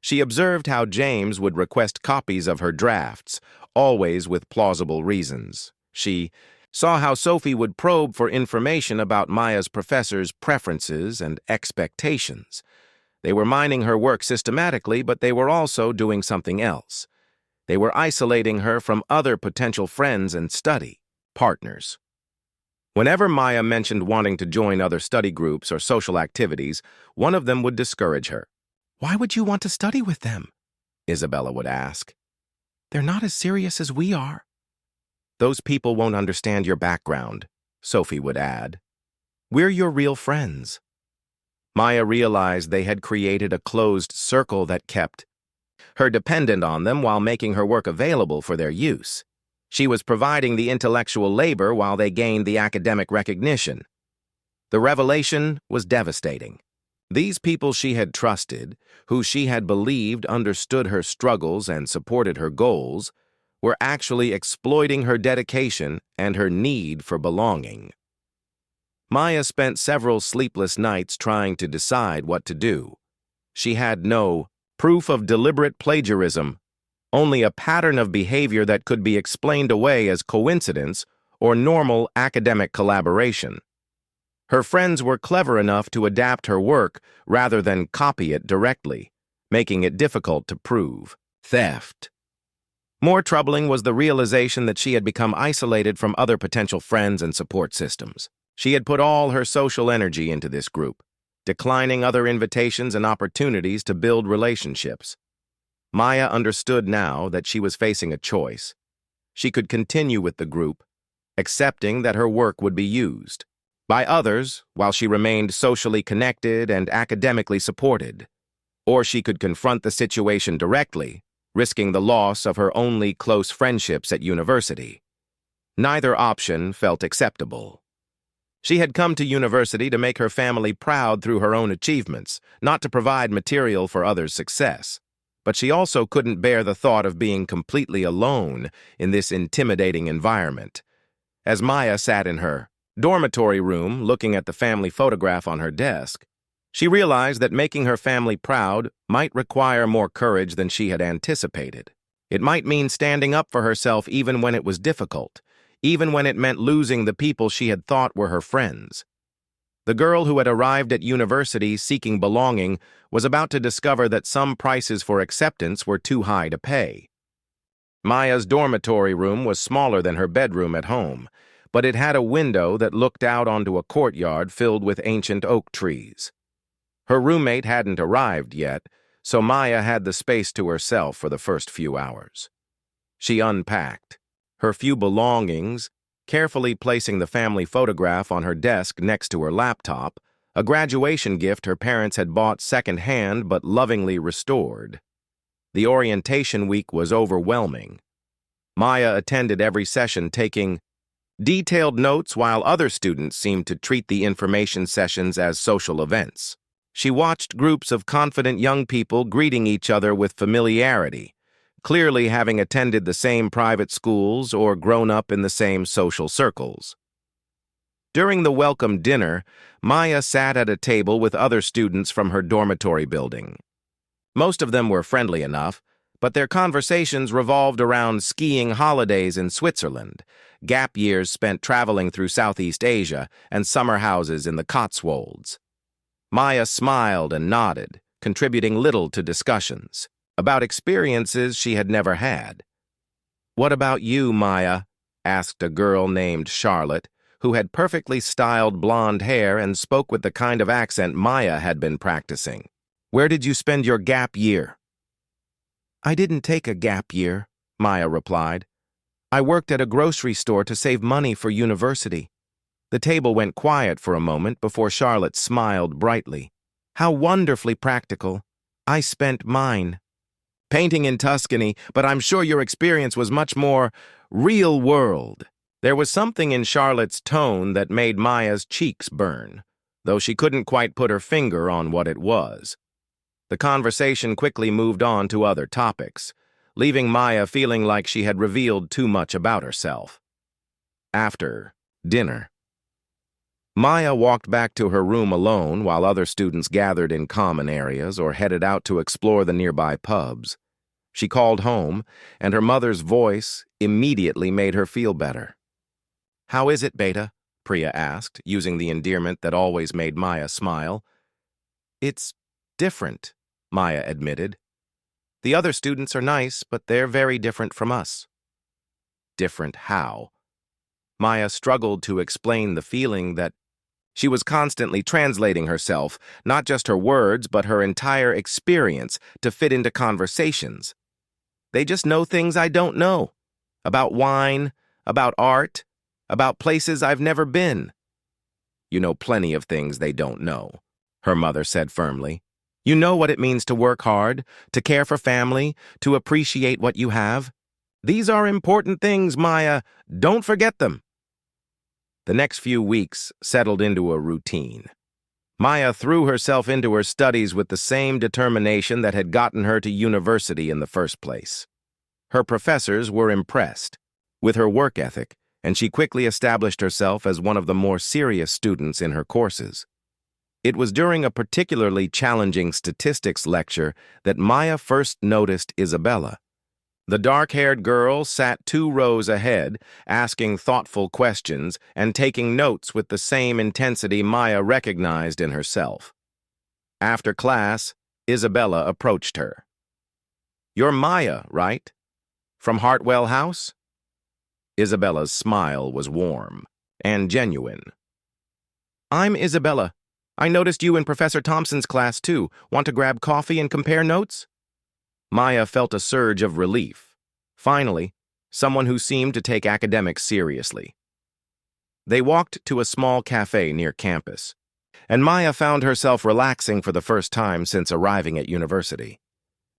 Speaker 1: She observed how James would request copies of her drafts, always with plausible reasons. She saw how Sophie would probe for information about Maya's professors' preferences and expectations. They were mining her work systematically, but they were also doing something else. They were isolating her from other potential friends and study partners. Whenever Maya mentioned wanting to join other study groups or social activities, one of them would discourage her. "Why would you want to study with them?" Isabella would ask. "They're not as serious as we are." "Those people won't understand your background," Sophie would add. "We're your real friends." Maya realized they had created a closed circle that kept her dependent on them while making her work available for their use. She was providing the intellectual labor while they gained the academic recognition. The revelation was devastating. These people she had trusted, who she had believed understood her struggles and supported her goals, were actually exploiting her dedication and her need for belonging. Maya spent several sleepless nights trying to decide what to do. She had no proof of deliberate plagiarism, only a pattern of behavior that could be explained away as coincidence or normal academic collaboration. Her friends were clever enough to adapt her work rather than copy it directly, making it difficult to prove theft. More troubling was the realization that she had become isolated from other potential friends and support systems. She had put all her social energy into this group, declining other invitations and opportunities to build relationships. Maya understood now that she was facing a choice. She could continue with the group, accepting that her work would be used by others while she remained socially connected and academically supported. Or she could confront the situation directly, risking the loss of her only close friendships at university. Neither option felt acceptable. She had come to university to make her family proud through her own achievements, not to provide material for others' success. But she also couldn't bear the thought of being completely alone in this intimidating environment. As Maya sat in her dormitory room looking at the family photograph on her desk, she realized that making her family proud might require more courage than she had anticipated. It might mean standing up for herself even when it was difficult, even when it meant losing the people she had thought were her friends. The girl who had arrived at university seeking belonging was about to discover that some prices for acceptance were too high to pay. Maya's dormitory room was smaller than her bedroom at home, but it had a window that looked out onto a courtyard filled with ancient oak trees. Her roommate hadn't arrived yet, so Maya had the space to herself for the first few hours. She unpacked her few belongings, carefully placing the family photograph on her desk next to her laptop, a graduation gift her parents had bought second-hand but lovingly restored. The orientation week was overwhelming. Maya attended every session, taking detailed notes while other students seemed to treat the information sessions as social events. She watched groups of confident young people greeting each other with familiarity, clearly having attended the same private schools or grown up in the same social circles. During the welcome dinner, Maya sat at a table with other students from her dormitory building. Most of them were friendly enough, but their conversations revolved around skiing holidays in Switzerland, gap years spent traveling through Southeast Asia, and summer houses in the Cotswolds. Maya smiled and nodded, contributing little to discussions about experiences she had never had. "What about you, Maya?" asked a girl named Charlotte, who had perfectly styled blonde hair and spoke with the kind of accent Maya had been practicing. "Where did you spend your gap year?" "I didn't take a gap year," Maya replied. "I worked at a grocery store to save money for university." The table went quiet for a moment before Charlotte smiled brightly. "How wonderfully practical. I spent mine painting in Tuscany, but I'm sure your experience was much more real world." There was something in Charlotte's tone that made Maya's cheeks burn, though she couldn't quite put her finger on what it was. The conversation quickly moved on to other topics, leaving Maya feeling like she had revealed too much about herself. After dinner, Maya walked back to her room alone while other students gathered in common areas or headed out to explore the nearby pubs. She called home, and her mother's voice immediately made her feel better. "How is it, Beta?" Priya asked, using the endearment that always made Maya smile. "It's different," Maya admitted. "The other students are nice, but they're very different from us." Different how? Maya struggled to explain the feeling that she was constantly translating herself, not just her words, but her entire experience, to fit into conversations. "They just know things I don't know. About wine, about art, about places I've never been." "You know plenty of things they don't know," her mother said firmly. "You know what it means to work hard, to care for family, to appreciate what you have. These are important things, Maya. Don't forget them." The next few weeks settled into a routine. Maya threw herself into her studies with the same determination that had gotten her to university in the first place. Her professors were impressed with her work ethic, and she quickly established herself as one of the more serious students in her courses. It was during a particularly challenging statistics lecture that Maya first noticed Isabella. The dark-haired girl sat 2 rows ahead, asking thoughtful questions and taking notes with the same intensity Maya recognized in herself. After class, Isabella approached her. "You're Maya, right? From Hartwell House?" Isabella's smile was warm and genuine. "I'm Isabella. I noticed you in Professor Thompson's class, too. Want to grab coffee and compare notes?" Maya felt a surge of relief. Finally, someone who seemed to take academics seriously. They walked to a small cafe near campus, and Maya found herself relaxing for the first time since arriving at university.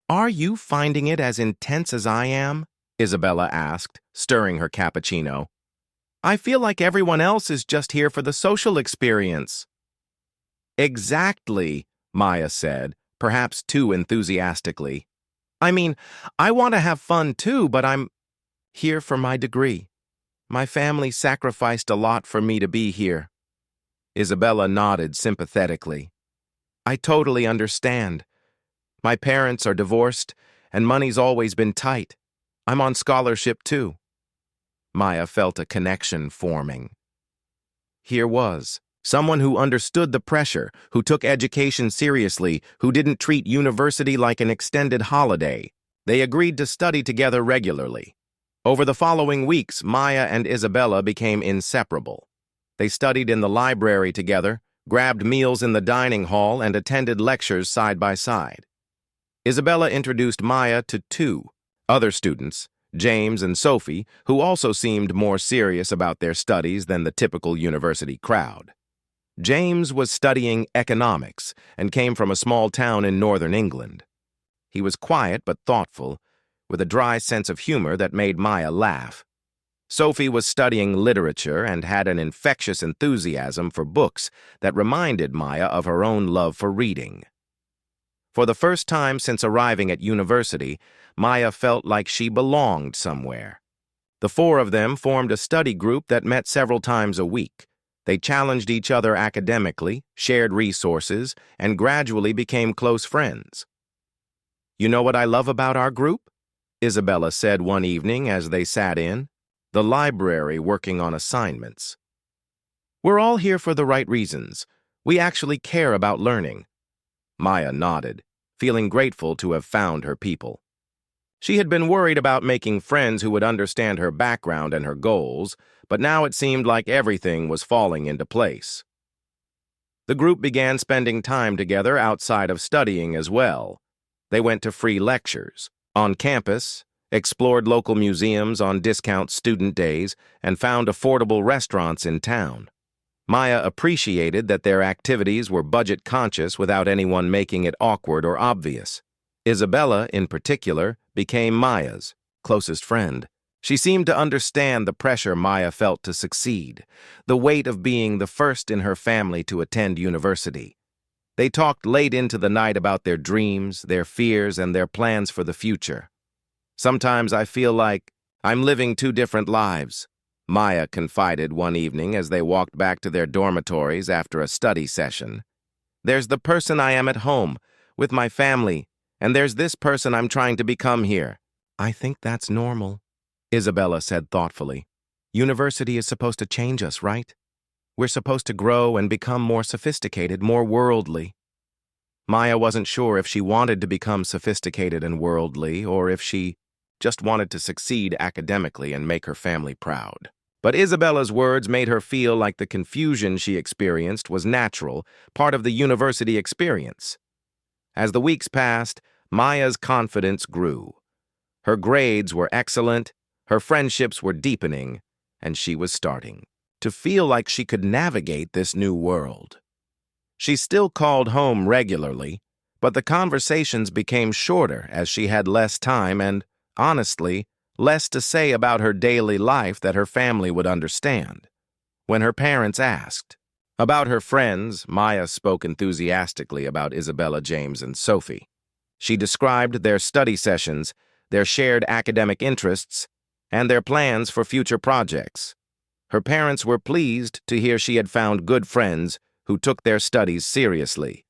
Speaker 1: "Are you finding it as intense as I am?" Isabella asked, stirring her cappuccino. "I feel like everyone else is just here for the social experience." "Exactly," Maya said, perhaps too enthusiastically. "I mean, I want to have fun too, but I'm here for my degree. My family sacrificed a lot for me to be here." Isabella nodded sympathetically. "I totally understand. My parents are divorced, and money's always been tight. I'm on scholarship too." Maya felt a connection forming. Here was someone who understood the pressure, who took education seriously, who didn't treat university like an extended holiday. They agreed to study together regularly. Over the following weeks, Maya and Isabella became inseparable. They studied in the library together, grabbed meals in the dining hall, and attended lectures side by side. Isabella introduced Maya to 2 other students, James and Sophie, who also seemed more serious about their studies than the typical university crowd. James was studying economics and came from a small town in northern England. He was quiet but thoughtful, with a dry sense of humor that made Maya laugh. Sophie was studying literature and had an infectious enthusiasm for books that reminded Maya of her own love for reading. For the first time since arriving at university, Maya felt like she belonged somewhere. The 4 of them formed a study group that met several times a week. They challenged each other academically, shared resources, and gradually became close friends. "You know what I love about our group?" Isabella said one evening as they sat in the library working on assignments. "We're all here for the right reasons. We actually care about learning." Maya nodded, feeling grateful to have found her people. She had been worried about making friends who would understand her background and her goals, but now it seemed like everything was falling into place. The group began spending time together outside of studying as well. They went to free lectures on campus, explored local museums on discount student days, and found affordable restaurants in town. Maya appreciated that their activities were budget-conscious without anyone making it awkward or obvious. Isabella, in particular, became Maya's closest friend. She seemed to understand the pressure Maya felt to succeed, the weight of being the first in her family to attend university. They talked late into the night about their dreams, their fears, and their plans for the future. "Sometimes I feel like I'm living 2 different lives," Maya confided one evening as they walked back to their dormitories after a study session. There's the person I am at home, with my family, and there's this person I'm trying to become here. I think that's normal, Isabella said thoughtfully. University is supposed to change us, right? We're supposed to grow and become more sophisticated, more worldly. Maya wasn't sure if she wanted to become sophisticated and worldly, or if she just wanted to succeed academically and make her family proud. But Isabella's words made her feel like the confusion she experienced was natural, part of the university experience. As the weeks passed, Maya's confidence grew. Her grades were excellent, her friendships were deepening, and she was starting to feel like she could navigate this new world. She still called home regularly, but the conversations became shorter as she had less time and, honestly, less to say about her daily life that her family would understand. When her parents asked about her friends, Maya spoke enthusiastically about Isabella, James, and Sophie. She described their study sessions, their shared academic interests, and their plans for future projects. Her parents were pleased to hear she had found good friends who took their studies seriously.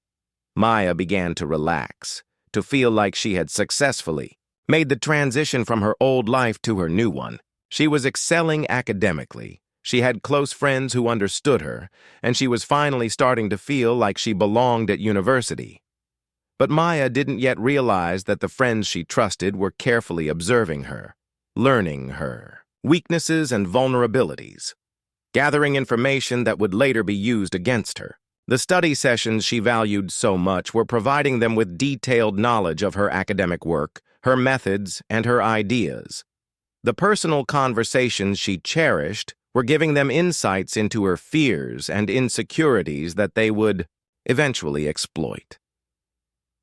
Speaker 1: Maya began to relax, to feel like she had successfully made the transition from her old life to her new one. She was excelling academically, she had close friends who understood her, and she was finally starting to feel like she belonged at university. But Maya didn't yet realize that the friends she trusted were carefully observing her, learning her weaknesses and vulnerabilities, gathering information that would later be used against her. The study sessions she valued so much were providing them with detailed knowledge of her academic work, her methods, and her ideas. The personal conversations she cherished were giving them insights into her fears and insecurities that they would eventually exploit.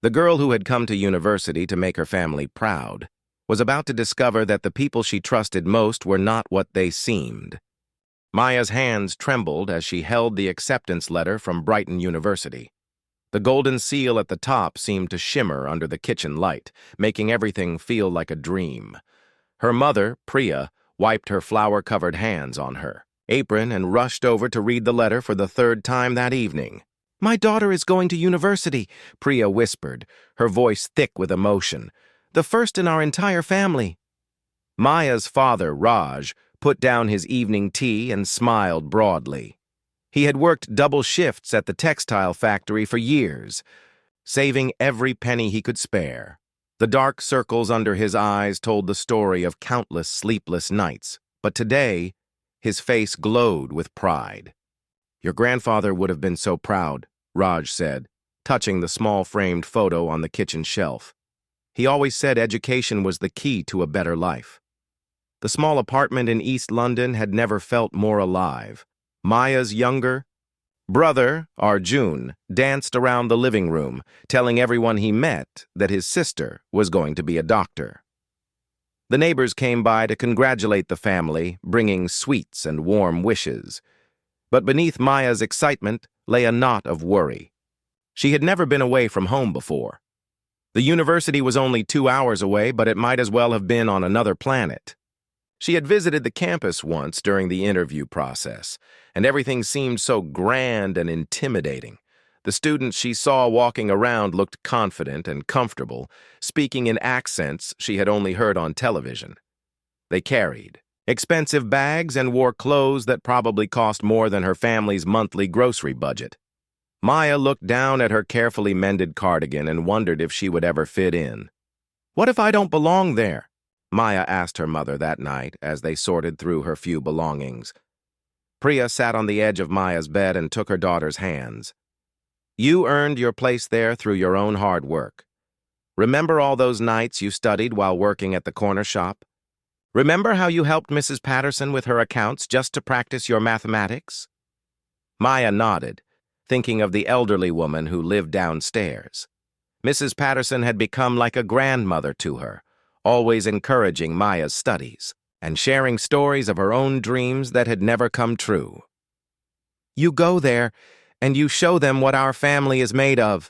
Speaker 1: The girl who had come to university to make her family proud was about to discover that the people she trusted most were not what they seemed. Maya's hands trembled as she held the acceptance letter from Brighton University. The golden seal at the top seemed to shimmer under the kitchen light, making everything feel like a dream. Her mother, Priya, wiped her flour-covered hands on her apron and rushed over to read the letter for the third time that evening. "My daughter is going to university," Priya whispered, her voice thick with emotion. "The first in our entire family." Maya's father, Raj, put down his evening tea and smiled broadly. He had worked double shifts at the textile factory for years, saving every penny he could spare. The dark circles under his eyes told the story of countless sleepless nights, but today, his face glowed with pride. "Your grandfather would have been so proud," Raj said, touching the small framed photo on the kitchen shelf. "He always said education was the key to a better life." The small apartment in East London had never felt more alive. Maya's younger brother, Arjun, danced around the living room, telling everyone he met that his sister was going to be a doctor. The neighbors came by to congratulate the family, bringing sweets and warm wishes. But beneath Maya's excitement lay a knot of worry. She had never been away from home before. The university was only 2 hours away, but it might as well have been on another planet. She had visited the campus once during the interview process, and everything seemed so grand and intimidating. The students she saw walking around looked confident and comfortable, speaking in accents she had only heard on television. They carried expensive bags and wore clothes that probably cost more than her family's monthly grocery budget. Maya looked down at her carefully mended cardigan and wondered if she would ever fit in. "What if I don't belong there?" Maya asked her mother that night as they sorted through her few belongings. Priya sat on the edge of Maya's bed and took her daughter's hands. "You earned your place there through your own hard work. Remember all those nights you studied while working at the corner shop? Remember how you helped Mrs. Patterson with her accounts just to practice your mathematics?" Maya nodded, thinking of the elderly woman who lived downstairs. Mrs. Patterson had become like a grandmother to her, always encouraging Maya's studies and sharing stories of her own dreams that had never come true. "You go there, and you show them what our family is made of,"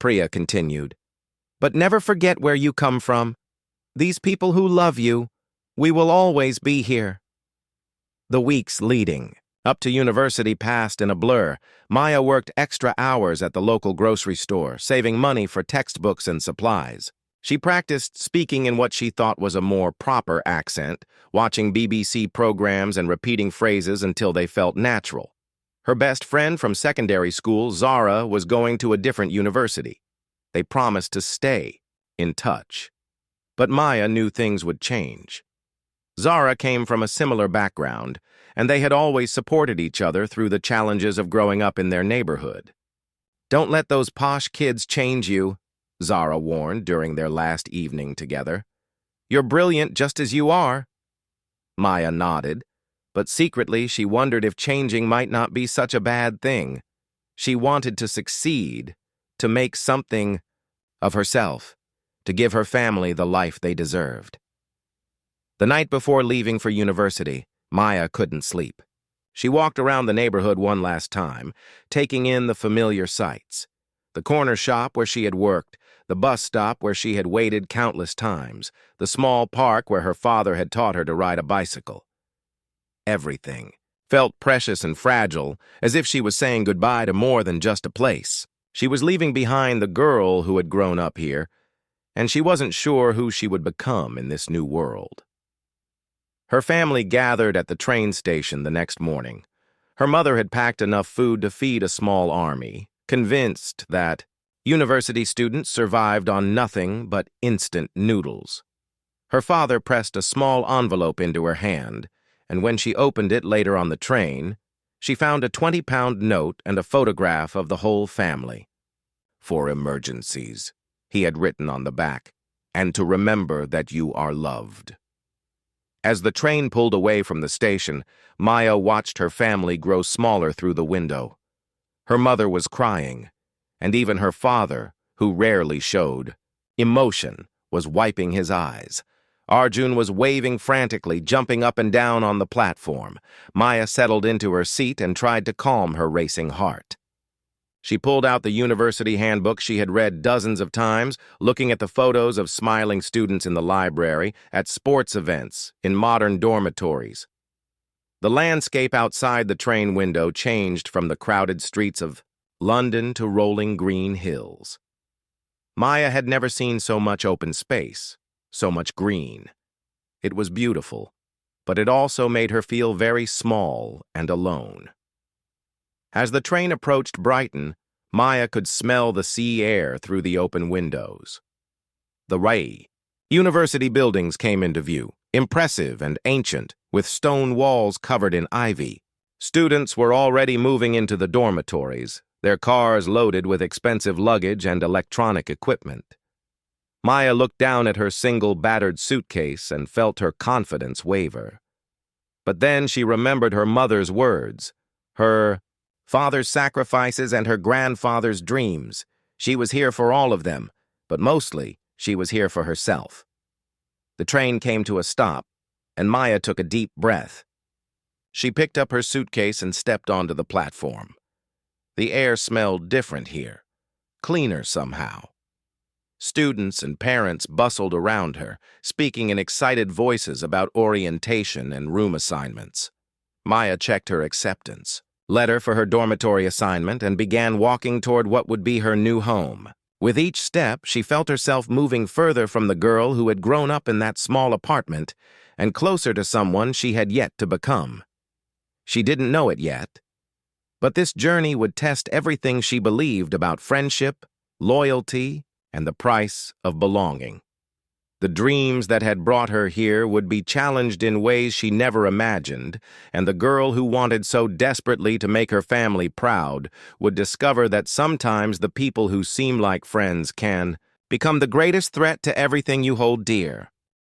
Speaker 1: Priya continued. "But never forget where you come from. These people who love you, we will always be here." The weeks leading up to university passed in a blur. Maya worked extra hours at the local grocery store, saving money for textbooks and supplies. She practiced speaking in what she thought was a more proper accent, watching BBC programs and repeating phrases until they felt natural. Her best friend from secondary school, Zara, was going to a different university. They promised to stay in touch. But Maya knew things would change. Zara came from a similar background, and they had always supported each other through the challenges of growing up in their neighborhood. "Don't let those posh kids change you," Zara warned during their last evening together. "You're brilliant just as you are." Maya nodded, but secretly she wondered if changing might not be such a bad thing. She wanted to succeed, to make something of herself, to give her family the life they deserved. The night before leaving for university, Maya couldn't sleep. She walked around the neighborhood one last time, taking in the familiar sights. The corner shop where she had worked, the bus stop where she had waited countless times, the small park where her father had taught her to ride a bicycle. Everything felt precious and fragile, as if she was saying goodbye to more than just a place. She was leaving behind the girl who had grown up here, and she wasn't sure who she would become in this new world. Her family gathered at the train station the next morning. Her mother had packed enough food to feed a small army, convinced that university students survived on nothing but instant noodles. Her father pressed a small envelope into her hand, and when she opened it later on the train, she found a 20-pound note and a photograph of the whole family. "For emergencies," he had written on the back, "and to remember that you are loved." As the train pulled away from the station, Maya watched her family grow smaller through the window. Her mother was crying, and even her father, who rarely showed emotion, was wiping his eyes. Arjun was waving frantically, jumping up and down on the platform. Maya settled into her seat and tried to calm her racing heart. She pulled out the university handbook she had read dozens of times, looking at the photos of smiling students in the library, at sports events, in modern dormitories. The landscape outside the train window changed from the crowded streets of London to rolling green hills. Maya had never seen so much open space, so much green. It was beautiful, but it also made her feel very small and alone. As the train approached Brighton, Maya could smell the sea air through the open windows. The university buildings came into view, impressive and ancient, with stone walls covered in ivy. Students were already moving into the dormitories, their cars loaded with expensive luggage and electronic equipment. Maya looked down at her single battered suitcase and felt her confidence waver. But then she remembered her mother's words, her father's sacrifices and her grandfather's dreams. She was here for all of them, but mostly she was here for herself. The train came to a stop, and Maya took a deep breath. She picked up her suitcase and stepped onto the platform. The air smelled different here, cleaner somehow. Students and parents bustled around her, speaking in excited voices about orientation and room assignments. Maya checked her acceptance letter for her dormitory assignment and began walking toward what would be her new home. With each step, she felt herself moving further from the girl who had grown up in that small apartment and closer to someone she had yet to become. She didn't know it yet, but this journey would test everything she believed about friendship, loyalty, and the price of belonging. The dreams that had brought her here would be challenged in ways she never imagined, and the girl who wanted so desperately to make her family proud would discover that sometimes the people who seem like friends can become the greatest threat to everything you hold dear.